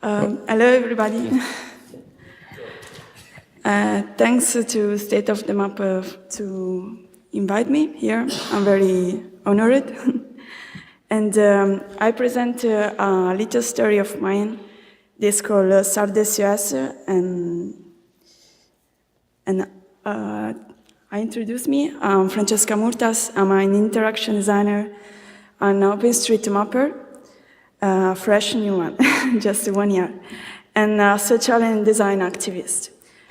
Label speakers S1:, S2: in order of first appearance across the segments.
S1: Hello, everybody. Thanks to State of the Map to invite me here. I'm very honored. And I present a little story of mine. This is called SardSOS, and I introduce me. I'm Francesca Murtas. I'm an interaction designer, an OpenStreetMapper, fresh new one, just 1 year, and a social and design activist.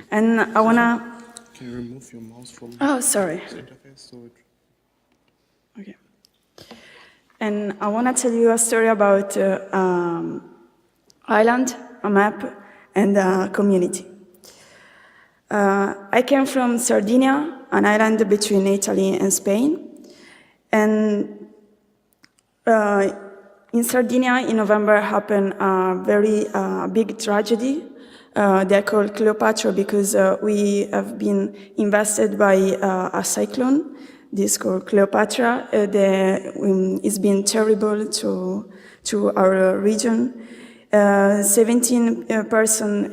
S1: And I wanna...
S2: Can you remove your mouse from
S1: oh, sorry.
S2: the interface?
S1: Okay. And I wanna tell you a story about island, a map, and a community. I came from Sardinia, an island between Italy and Spain. And in Sardinia, in November, happened a very big tragedy. They're called Cleopatra because we have been invested by a cyclone. This is called Cleopatra. It's been terrible to our region. 17 persons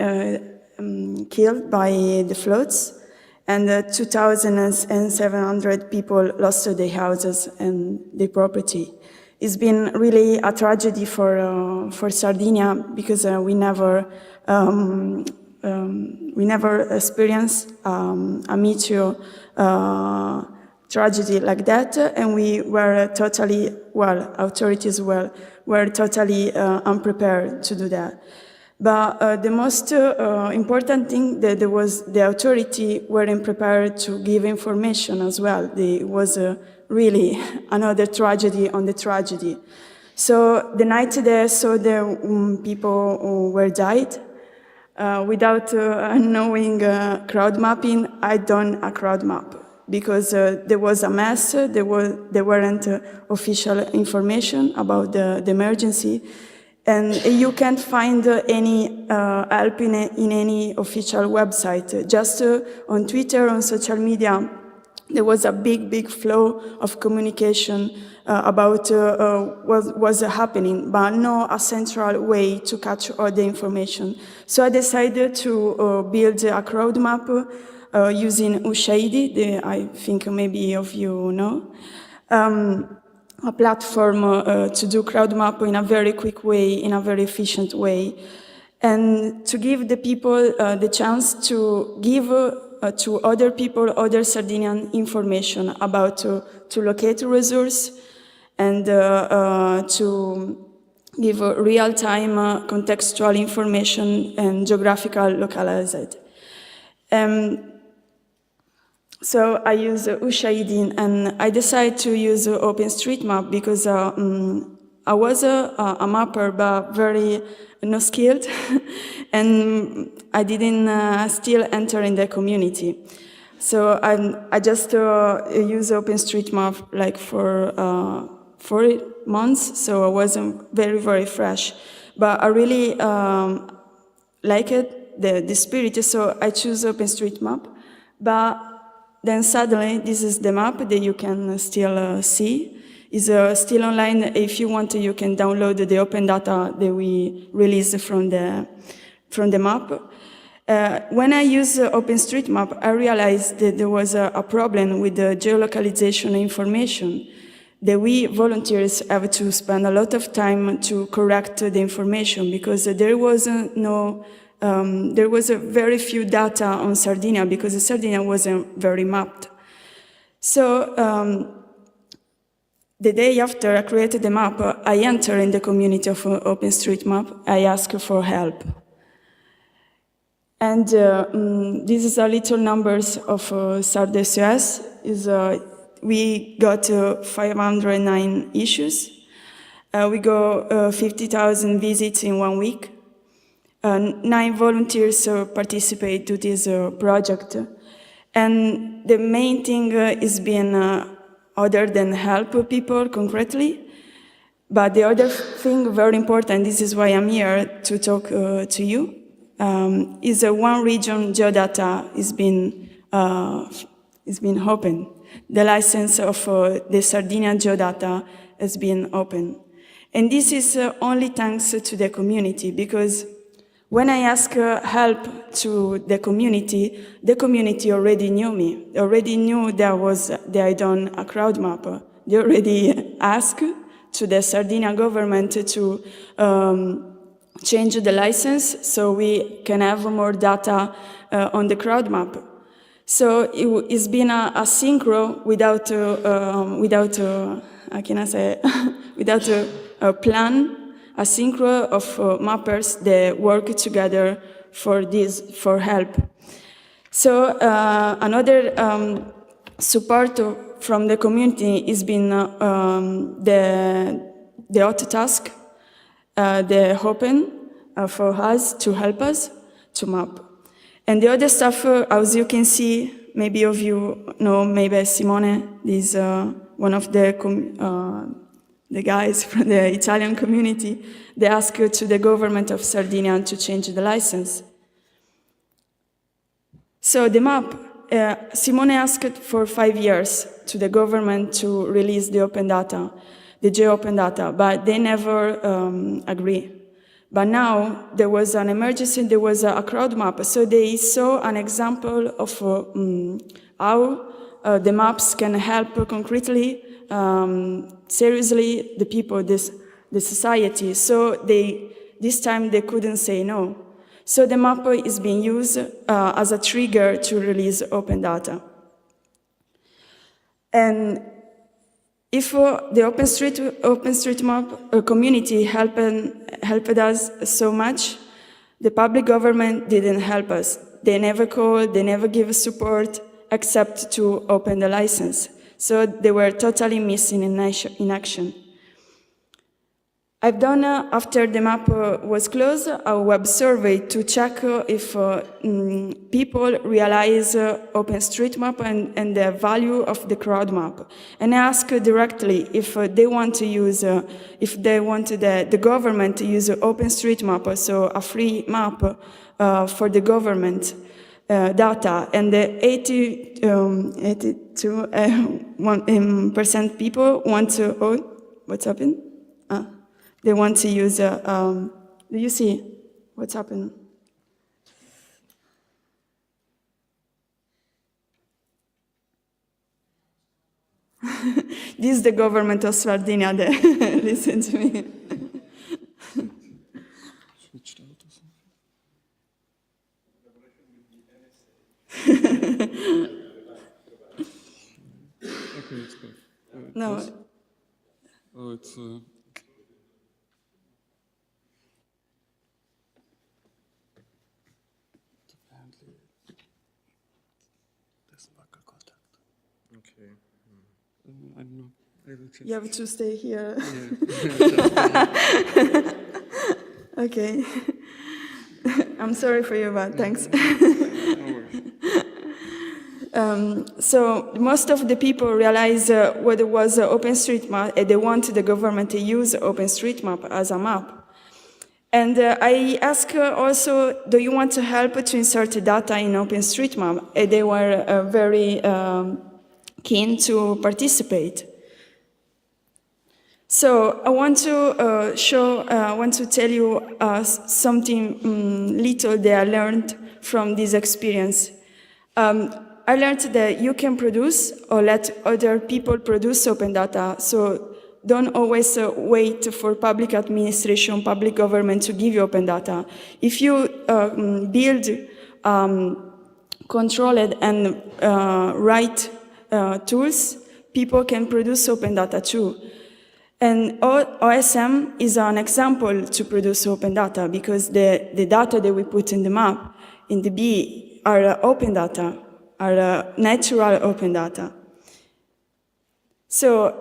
S1: killed by the floods, and 2,700 people lost their houses and their property. It's been really a tragedy for Sardinia because we never experienced a meteor tragedy like that, and we were totally, authorities were totally unprepared to do that. But the most important thing that there was the authority weren't prepared to give information as well. It was really another tragedy on the tragedy. So the night they saw the people who were died, without knowing crowd mapping, I done a crowd map because there was a mess. There weren't official information about the emergency. And you can't find any help in any official website. Just on Twitter, on social media, there was a big flow of communication about what was happening, but no a central way to catch all the information. So I decided to build a crowd map using Ushahidi, I think maybe of you know. A platform to do crowd map in a very quick way, in a very efficient way, and to give the people the chance to give to other people, other Sardinian information about to locate a resource and to give real-time contextual information and geographical localized. So I use Ushahidi, and I decided to use OpenStreetMap because I was a mapper, but very not skilled, and I didn't still enter in the community. So I just use OpenStreetMap like for 4 months, so I wasn't very fresh. But I really like it, the spirit, so I choose OpenStreetMap. But then suddenly, this is the map that you can still see. It's still online. If you want to, you can download the open data that we released from the map. When I use OpenStreetMap, I realized that there was a problem with the geolocalization information, that we volunteers have to spend a lot of time to correct the information because there was there was very few data on Sardinia because Sardinia wasn't very mapped. So the day after I created the map, I entered in the community of OpenStreetMap. I asked for help. And this is a little numbers of SardSOS. We got 509 issues. We got 50,000 visits in 1 week. 9 volunteers participate to this project. And the main thing is being other than help people concretely, but the other thing very important, this is why I'm here to talk to you, is one region geo-data is being open. The license of the Sardinian geo-data has been open. And this is only thanks to the community, because When I asked help to the community already knew me, already knew that I done a crowd map. They already asked to the Sardinian government to change the license so we can have more data on the crowd map. So it's been a synchro without how can I say, without a plan, a synchro of mappers that work together for help. So another support from the community has been the hot task, the open for us to help us to map. And the other stuff, as you can see, maybe of you know, maybe Simone is one of the guys from the Italian community. They asked to the government of Sardinia to change the license. So the map, Simone asked for 5 years to the government to release the open data, the geo-open data, but they never agree. But now there was an emergency, there was a crowd map, so they saw an example of how the maps can help concretely, seriously, the people, the society. So this time they couldn't say no. So the map is being used as a trigger to release open data. And if the OpenStreetMap community helped us so much, the public government didn't help us. They never called, they never gave us support, except to open the license. So they were totally missing in action. I've done, after the map was closed, a web survey to check if people realize OpenStreetMap and the value of the crowd map. And I asked directly if they want to use, if they want the government to use OpenStreetMap, so a free map for the government data. And the 82% people want to, oh, what's happened? They want to use, do you see what's happened? This is the government of Sardinia that listen to me.
S2: Switched out or something? Okay, it's good.
S1: No.
S2: Oh, it's... Okay. I don't know. I will check.
S1: You have to stay here.
S2: Yeah.
S1: Okay. I'm sorry for you, but thanks.
S2: No worries.
S1: So most of the people realize what it was OpenStreetMap, and they want the government to use OpenStreetMap as a map. And I asked also, do you want to help to insert data in OpenStreetMap? And they were very keen to participate. So I want to tell you something little that I learned from this experience. I learned that you can produce or let other people produce open data. So don't always wait for public administration, public government to give you open data. If you build controlled and right tools, people can produce open data too. And OSM is an example to produce open data because the data that we put in the map, in the B, are open data, are natural open data. So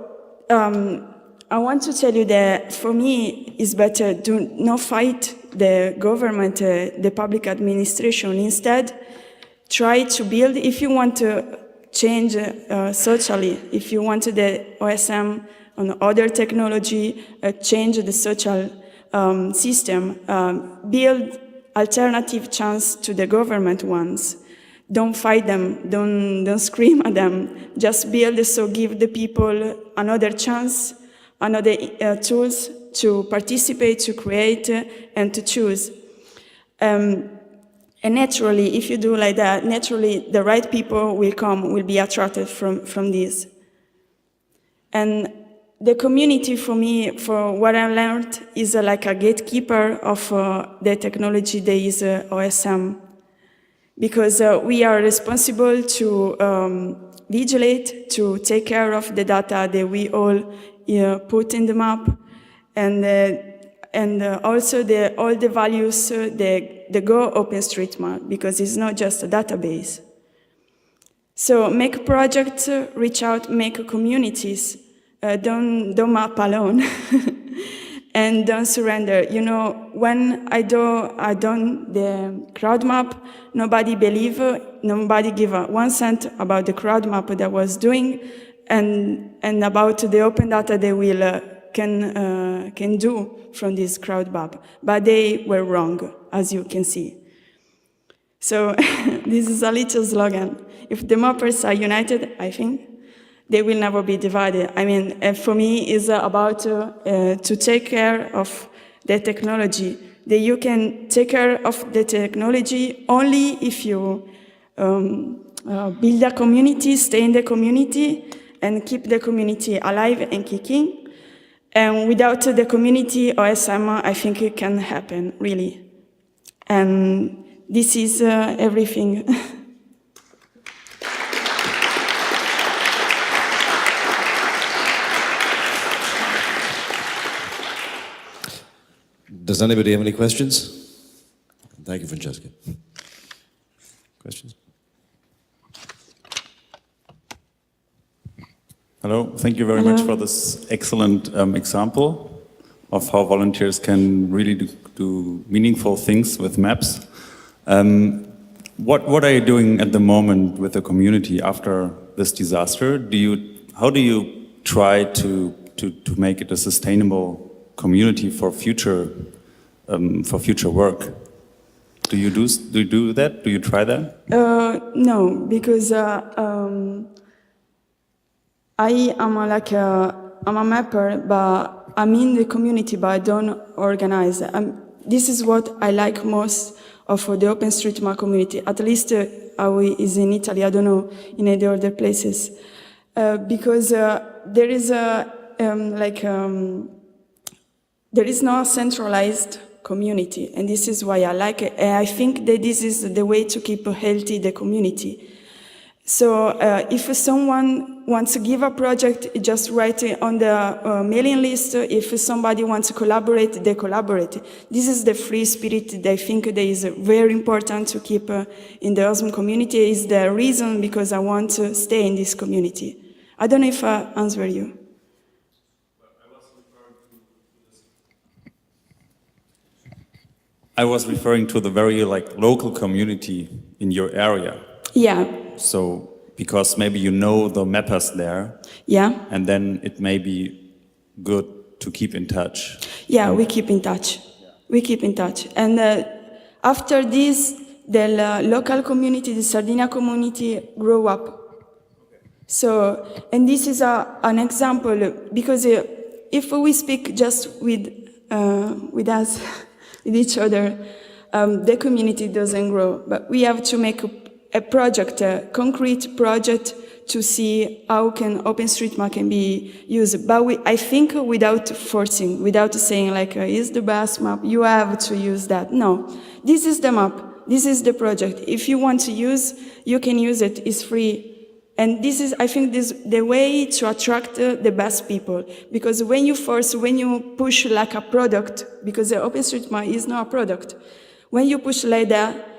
S1: I want to tell you that for me, it's better to not fight the government, the public administration. Instead, try to build, if you want to change socially, if you want the OSM on other technology, change the social system, build alternative chance to the government ones. Don't fight them, don't scream at them, just build, so give the people another chance, another tools to participate, to create, and to choose. And naturally, if you do like that, naturally the right people will be attracted from this. And the community for me, for what I learned, is like a gatekeeper of the technology that is OSM. Because we are responsible to vigilate, to take care of the data that we all put in the map, and also all the values that go OpenStreetMap, because it's not just a database. So make projects, reach out, make communities. Don't map alone, and don't surrender. You know, when I done the crowd map, nobody believed, nobody gave 1 cent about the crowd map that I was doing, and about the open data they can do from this crowd map. But they were wrong, as you can see. So this is a little slogan. If the mappers are united, I think, they will never be divided. I mean, for me, it's about to take care of the technology. That you can take care of the technology only if you build a community, stay in the community, and keep the community alive and kicking. And without the community, OSM, I think it can happen, really. And this is everything.
S3: Does anybody have any questions? Thank you, Francesca. Questions?
S2: Hello, thank you very much for this excellent example of how volunteers can really do meaningful things with maps. What are you doing at the moment with the community after this disaster? How do you try to make it a sustainable community for future work? Do you do that? Do you try that?
S1: No, because I am I'm a mapper, but I'm in the community, but I don't organize. This is what I like most of the OpenStreetMap community, at least how it is in Italy. I don't know in any other places, because there is there is no centralized community, and this is why I like it. And I think that this is the way to keep healthy the community. So if someone wants to give a project, just write it on the mailing list. If somebody wants to collaborate, they collaborate. This is the free spirit that I think that is very important to keep in the OSM community. Is the reason because I want to stay in this community. I don't know if I answer you.
S2: I was referring to the very local community in your area.
S1: Yeah.
S2: So, because maybe you know the mappers there.
S1: Yeah.
S2: And then it may be good to keep in touch.
S1: Yeah, we keep in touch. We keep in touch. And after this, the local community, the Sardinian community, grew up. So, and this is an example, because if we speak just with us, with each other, the community doesn't grow. But we have to make a project, a concrete project, to see how can OpenStreetMap can be used. But I think without forcing, without saying it's the best map, you have to use that. No, this is the map, this is the project. If you want to use, you can use it, it's free. And this is, I think, the way to attract the best people. Because when you push like a product, because the OpenStreetMap is not a product, when you push like that,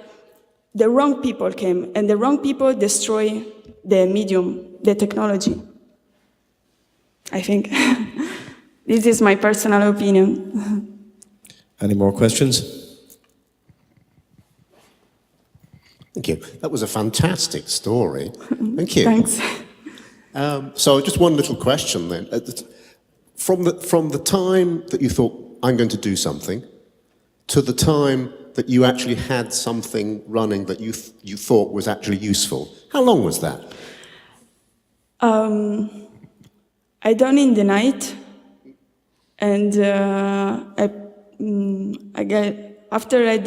S1: the wrong people came, and the wrong people destroy the medium, the technology. I think. This is my personal opinion.
S3: Any more questions?
S4: Thank you. That was a fantastic story. Thank you.
S1: Thanks.
S4: So just one little question then. From the time that you thought, I'm going to do something, to the time that you actually had something running that you thought was actually useful, how long was that?
S1: I done in the night, and after I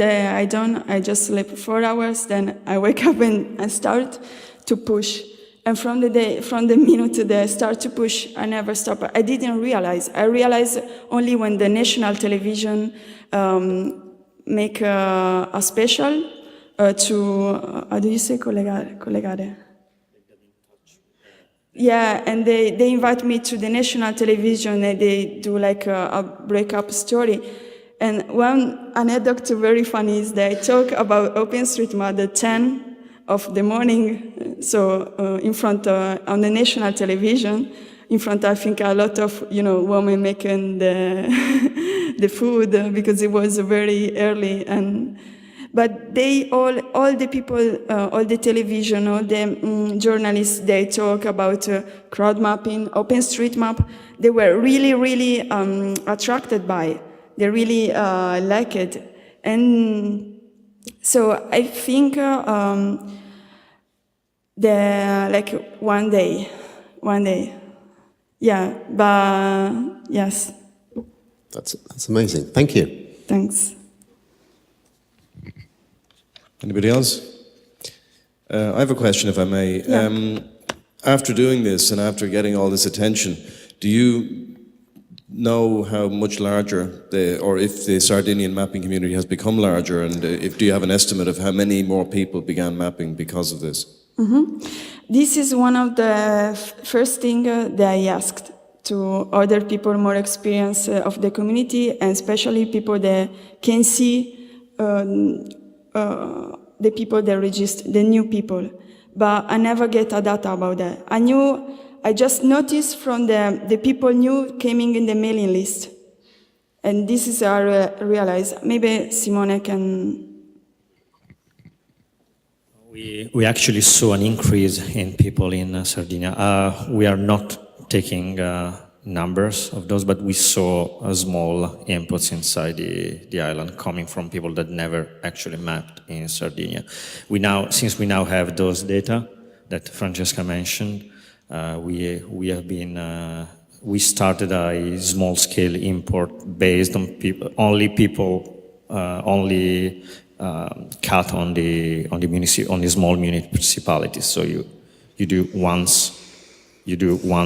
S1: just sleep 4 hours, then I wake up and start to push. And from the minute that I start to push, I never stop. I didn't realize. I realized only when the national television make a special to, how do you say collegare? Yeah, and they invite me to the national television and they do like a breakup story. And one anecdote very funny is they talk about OpenStreetMap at 10 of the morning, so in front on the national television, in front I think a lot of women making the food because it was very early but they all the people, all the television, all the journalists, they talk about crowd mapping, OpenStreetMap. They were really attracted by. They really like it, and so I think one day, yeah. But yes.
S4: That's amazing. Thank you.
S1: Thanks.
S3: Anybody else? I have a question, if I may.
S1: Yeah.
S3: After doing this and after getting all this attention, do you know how much larger or if the Sardinian mapping community has become larger, and do you have an estimate of how many more people began mapping because of this?
S1: Mm-hmm. This is one of the first things that I asked to other people more experienced of the community, and especially people that can see the people that register, the new people. But I never get a data about that. I just noticed from the people new coming in the mailing list. And this is I realized. Maybe Simone can...
S5: We actually saw an increase in people in Sardinia. We are not taking numbers of those, but we saw a small inputs inside the island coming from people that never actually mapped in Sardinia. Since we now have those data that Francesca mentioned, we started a small-scale import based on only cut on the small municipalities. So you do one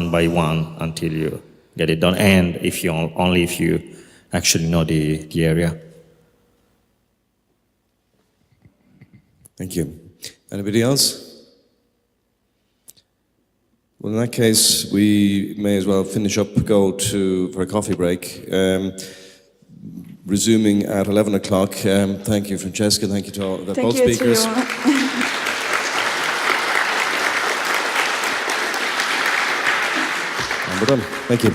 S5: by one until you get it done, and only if you actually know the area.
S3: Thank you. Anybody else? Well, in that case, we may as well finish up, for a coffee break. Resuming at 11 o'clock. Thank you, Francesca. Thank you to both speakers.
S1: To you.
S3: And we're done. Thank you.